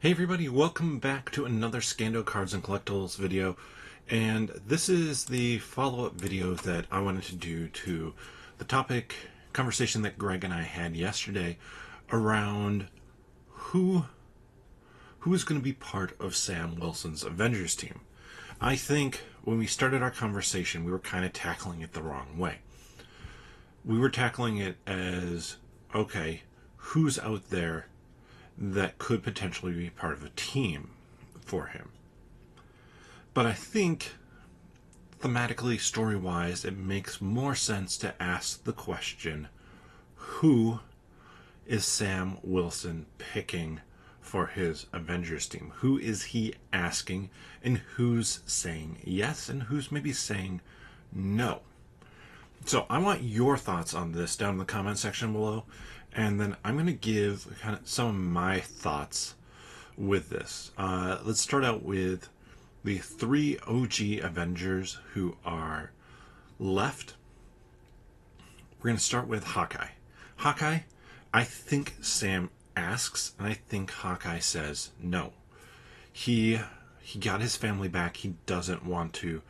Hey everybody, welcome back to another Scando Cards and Collectibles video, and this is the follow-up video that I wanted to do to the conversation that Greg and I had yesterday around who is going to be part of Sam Wilson's Avengers team. I think when we started our conversation, we were kind of tackling it the wrong way. We were tackling it as, okay, who's out there that could potentially be part of a team for him. But I think thematically, story-wise, it makes more sense to ask the question, who is Sam Wilson picking for his Avengers team? Who is he asking, and who's saying yes, and who's maybe saying no? So I want your thoughts on this down in the comment section below, and then I'm going to give kind of some of my thoughts with this. Let's start out with the three OG Avengers who are left. We're going to start with Hawkeye. Hawkeye, I think Sam asks, and I think Hawkeye says no. He got his family back. He doesn't want to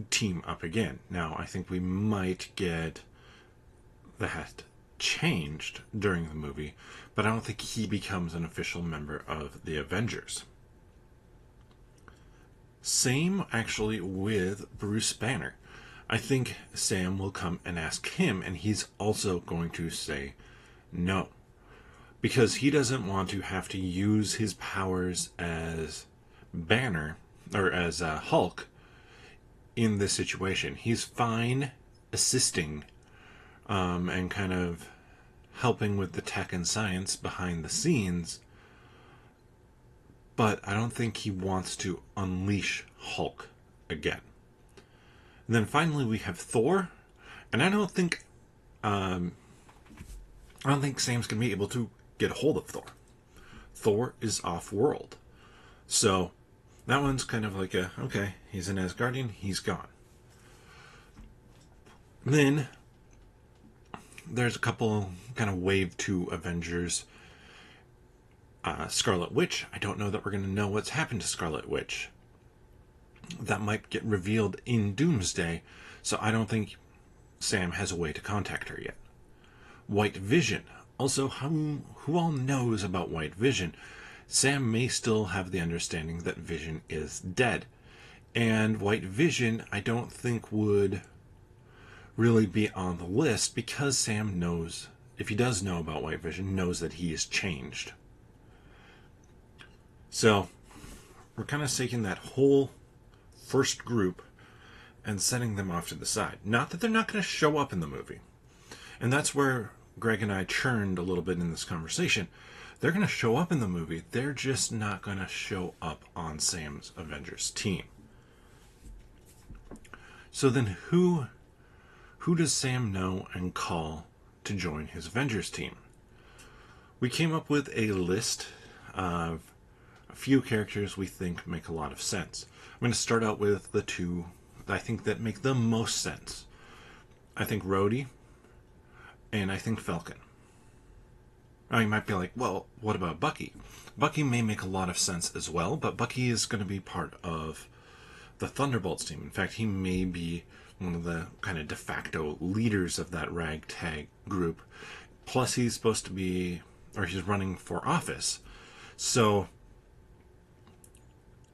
team up again. Now, I think we might get that changed during the movie, but I don't think he becomes an official member of the Avengers. Same actually with Bruce Banner. I think Sam will come and ask him, and he's also going to say no, because he doesn't want to have to use his powers as Banner or as Hulk in this situation. He's fine assisting and kind of helping with the tech and science behind the scenes, but I don't think he wants to unleash Hulk again. And then finally we have Thor, and I don't think Sam's gonna be able to get a hold of Thor. Thor is off-world, so that one's kind of like okay, he's an Asgardian, he's gone. Then there's a couple kind of wave 2 Avengers. Scarlet Witch, I don't know that we're going to know what's happened to Scarlet Witch. That might get revealed in Doomsday, so I don't think Sam has a way to contact her yet. White Vision, also, who all knows about White Vision? Sam may still have the understanding that Vision is dead. And White Vision, I don't think would really be on the list, because Sam knows, if he does know about White Vision, knows that he is changed. So we're kind of taking that whole first group and setting them off to the side. Not that they're not going to show up in the movie. And that's where Greg and I churned a little bit in this conversation. They're going to show up in the movie. They're just not going to show up on Sam's Avengers team. So then who does Sam know and call to join his Avengers team? We came up with a list of a few characters we think make a lot of sense. I'm going to start out with the two I think that make the most sense. I think Rhodey, and I think Falcon. Now you might be like, well, what about Bucky? Bucky may make a lot of sense as well, but Bucky is going to be part of the Thunderbolts team. In fact, he may be one of the kind of de facto leaders of that ragtag group. Plus, he's supposed to be, or he's running for office. So,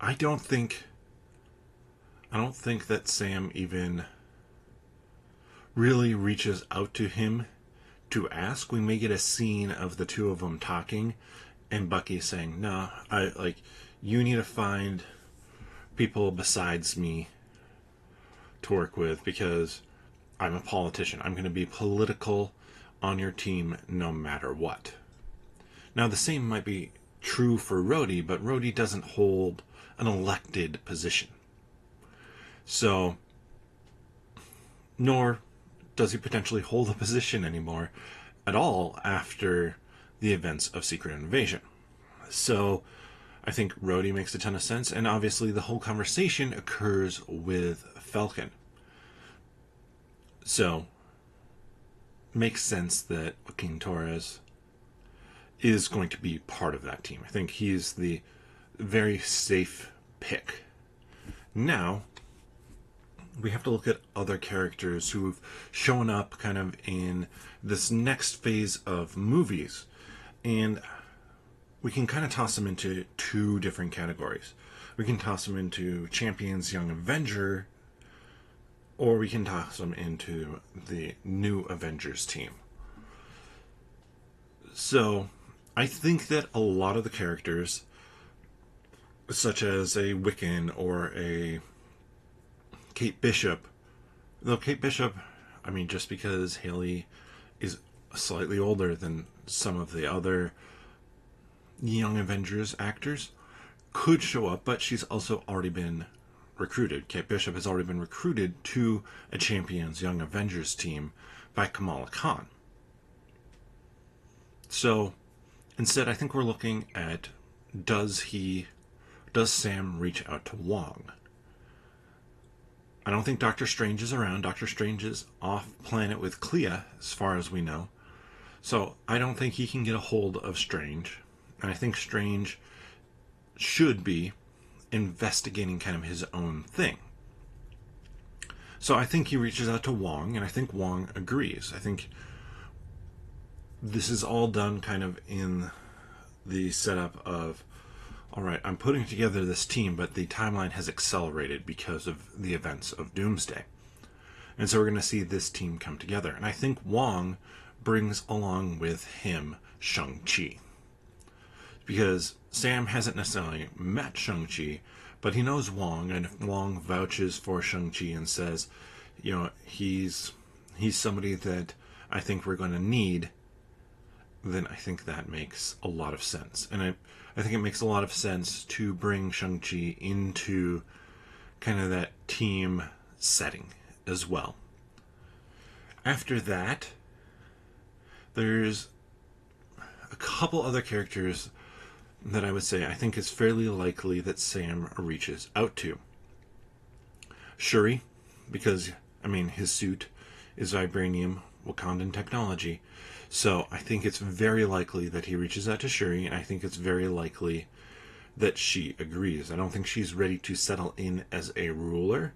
I don't think that Sam even really reaches out to him to ask. We may get a scene of the two of them talking, and Bucky saying, "No, you need to find people besides me to work with, because I'm a politician. I'm going to be political on your team no matter what." Now, the same might be true for Rhodey, but Rhodey doesn't hold an elected position. So, nor does he potentially hold a position anymore at all after the events of Secret Invasion. So, I think Rhodey makes a ton of sense, and obviously the whole conversation occurs with Falcon. So, makes sense that Joaquin Torres is going to be part of that team. I think he's the very safe pick. Now, we have to look at other characters who've shown up kind of in this next phase of movies. And we can kind of toss them into two different categories. We can toss them into Champions Young Avenger, or we can toss them into the new Avengers team. So, I think that a lot of the characters, such as a Wiccan or a Kate Bishop, though Kate Bishop, I mean, just because Haley is slightly older than some of the other Young Avengers actors, could show up, but she's also already been recruited. Kate Bishop has already been recruited to a Champions Young Avengers team by Kamala Khan. So, instead, I think we're looking at does Sam reach out to Wong? I don't think Doctor Strange is around. Doctor Strange is off planet with Clea, as far as we know. So I don't think he can get a hold of Strange. And I think Strange should be investigating kind of his own thing. So I think he reaches out to Wong, and I think Wong agrees. I think this is all done kind of in the setup of, all right, I'm putting together this team, but the timeline has accelerated because of the events of Doomsday. And so we're going to see this team come together. And I think Wong brings along with him Shang-Chi. Because Sam hasn't necessarily met Shang-Chi, but he knows Wong, and if Wong vouches for Shang-Chi and says, you know, he's somebody that I think we're going to need, then I think that makes a lot of sense. And I think it makes a lot of sense to bring Shang-Chi into kind of that team setting as well. After that, there's a couple other characters that I would say I think is fairly likely that Sam reaches out to. Shuri, because, I mean, his suit is vibranium Wakandan technology. So I think it's very likely that he reaches out to Shuri, and I think it's very likely that she agrees. I don't think she's ready to settle in as a ruler,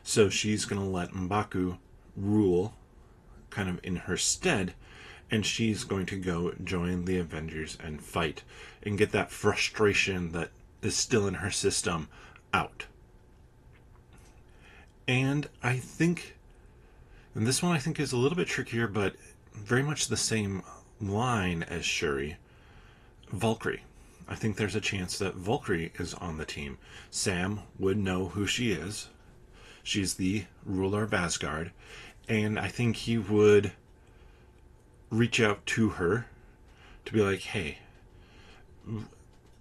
so she's going to let M'Baku rule kind of in her stead, and she's going to go join the Avengers and fight and get that frustration that is still in her system out. And I think, and this one I think is a little bit trickier, but very much the same line as Shuri, Valkyrie. I think there's a chance that Valkyrie is on the team. Sam would know who she is. She's the ruler of Asgard. And I think he would reach out to her to be like, hey,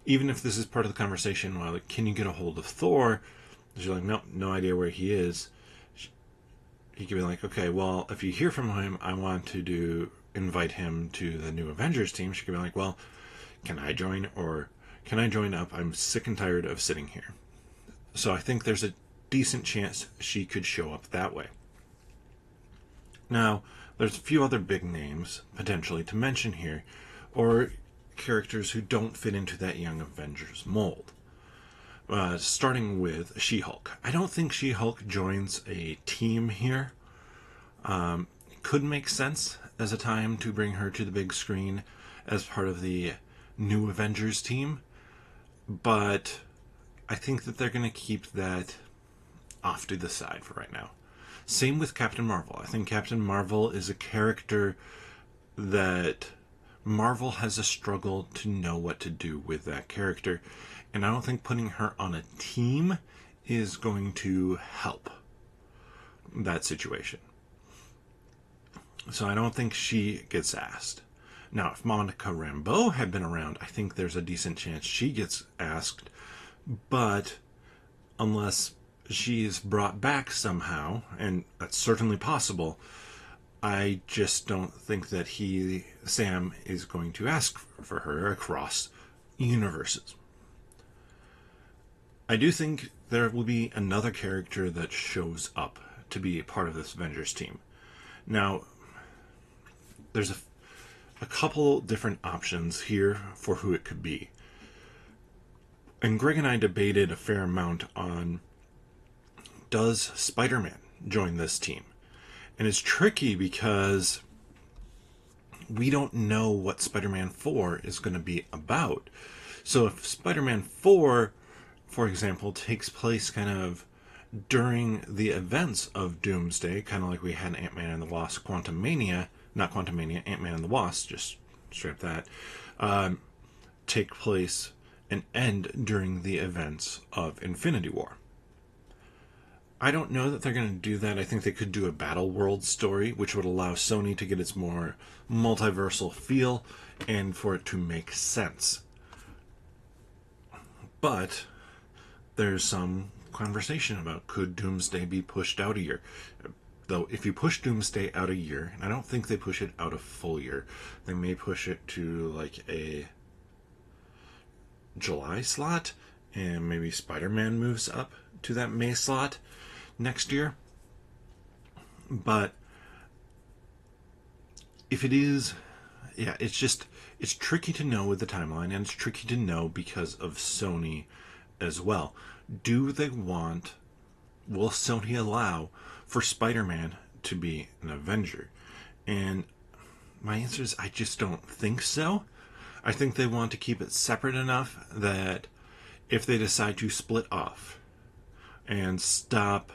even if this is part of the conversation, well, like, can you get a hold of Thor? She's like, no idea where he is. He could be like, okay, well, if you hear from him, I want to invite him to the new Avengers team. She could be like, well, can I join up? I'm sick and tired of sitting here. So I think there's a decent chance she could show up that way. Now, there's a few other big names potentially to mention here, or characters who don't fit into that Young Avengers mold. Starting with She-Hulk. I don't think She-Hulk joins a team here. Could make sense as a time to bring her to the big screen as part of the new Avengers team, but I think that they're going to keep that off to the side for right now. Same with Captain Marvel. I think Captain Marvel is a character that Marvel has a struggle to know what to do with that character, and I don't think putting her on a team is going to help that situation. So I don't think she gets asked. Now, if Monica Rambeau had been around, I think there's a decent chance she gets asked, but unless she's brought back somehow, and that's certainly possible, I just don't think that Sam is going to ask for her across universes. I do think there will be another character that shows up to be a part of this Avengers team. Now, there's a couple different options here for who it could be. And Greg and I debated a fair amount on, does Spider-Man join this team? And it's tricky because we don't know what Spider-Man 4 is going to be about. So if Spider-Man 4, for example, takes place kind of during the events of Doomsday, kind of like we had Ant-Man and the Wasp, not Quantumania, Ant-Man and the Wasp, just straight that, take place and end during the events of Infinity War. I don't know that they're going to do that. I think they could do a Battle World story, which would allow Sony to get its more multiversal feel and for it to make sense. But there's some conversation about, could Doomsday be pushed out a year? Though if you push Doomsday out a year, and I don't think they push it out a full year, they may push it to like a July slot, and maybe Spider-Man moves up to that May slot next year. But if it is, it's tricky to know with the timeline, and it's tricky to know because of Sony as well. Will Sony allow for Spider-Man to be an Avenger? And my answer is, I just don't think so. I think they want to keep it separate enough that if they decide to split off and stop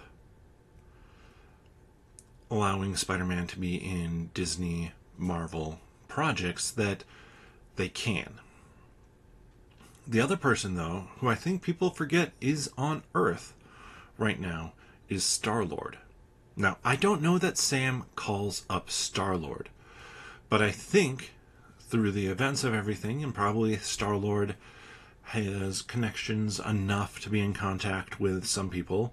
allowing Spider-Man to be in Disney Marvel projects, that they can. The other person, though, who I think people forget is on Earth right now, is Star-Lord. Now, I don't know that Sam calls up Star-Lord, but I think through the events of everything, and probably Star-Lord has connections enough to be in contact with some people,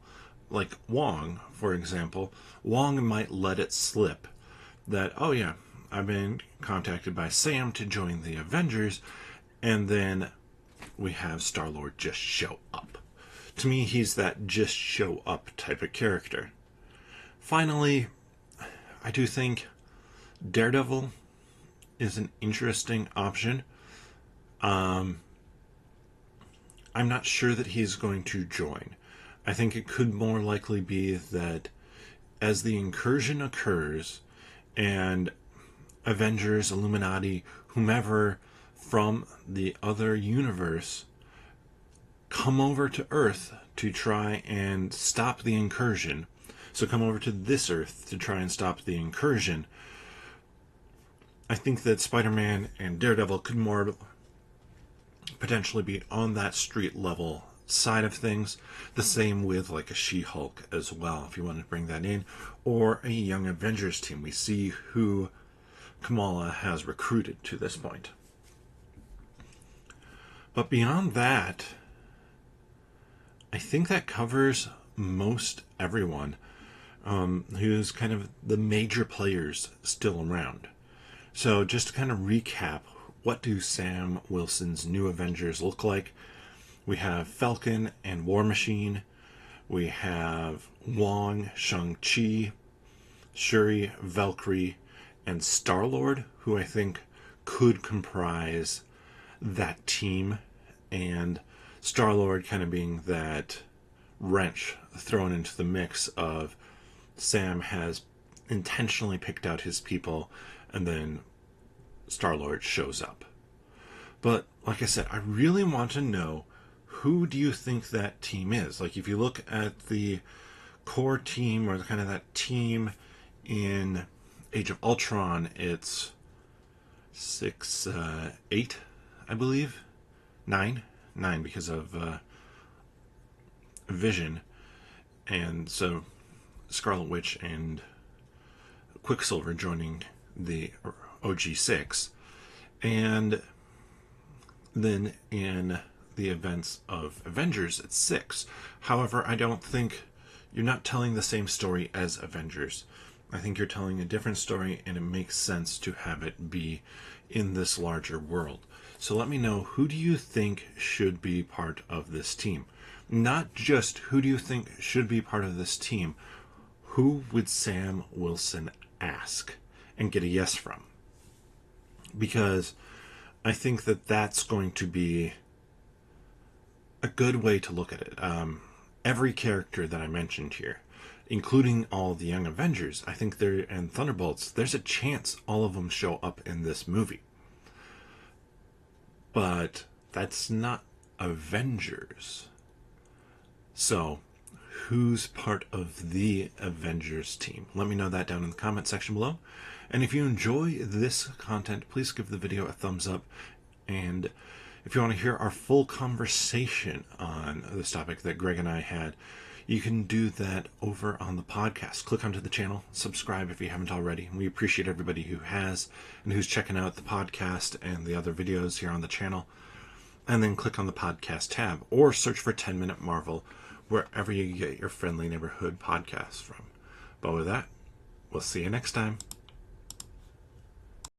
like Wong, for example. Wong might let it slip that, oh yeah, I've been contacted by Sam to join the Avengers, and then we have Star-Lord just show up. To me, he's that just show up type of character. Finally, I do think Daredevil is an interesting option. I'm not sure that he's going to join. I think it could more likely be that as the incursion occurs and Avengers, Illuminati, whomever from the other universe come over to Earth to try and stop the incursion. So come over to this Earth to try and stop the incursion. I think that Spider-Man and Daredevil could more potentially be on that street level side of things. The same with like a She-Hulk as well, if you want to bring that in, or a Young Avengers team. We see who Kamala has recruited to this point. But beyond that, I think that covers most everyone who's kind of the major players still around. So just to kind of recap, what do Sam Wilson's new Avengers look like? We have Falcon and War Machine. We have Wong, Shang-Chi, Shuri, Valkyrie, and Star-Lord, who I think could comprise that team. And Star-Lord kind of being that wrench thrown into the mix of Sam has intentionally picked out his people, and then Star-Lord shows up. But like I said, I really want to know, who do you think that team is? Like, if you look at the core team, or kind of that team in Age of Ultron, it's 8, I believe. 9 because of Vision, and so Scarlet Witch and Quicksilver joining the OG6, and then in the events of Avengers, it's 6. However, I don't think you're not telling the same story as Avengers. I think you're telling a different story, and it makes sense to have it be in this larger world. So let me know, who do you think should be part of this team? Not just who do you think should be part of this team, who would Sam Wilson ask and get a yes from? because I think that that's going to be a good way to look at it. Every character that I mentioned here, including all the Young Avengers, I think and Thunderbolts, there's a chance all of them show up in this movie. But that's not Avengers. So, who's part of the Avengers team? Let me know that down in the comment section below. And if you enjoy this content, please give the video a thumbs up. And if you want to hear our full conversation on this topic that Greg and I had, you can do that over on the podcast. Click onto the channel, subscribe if you haven't already. We appreciate everybody who has and who's checking out the podcast and the other videos here on the channel. And then click on the podcast tab or search for 10 Minute Marvel wherever you get your friendly neighborhood podcasts from. But with that, we'll see you next time.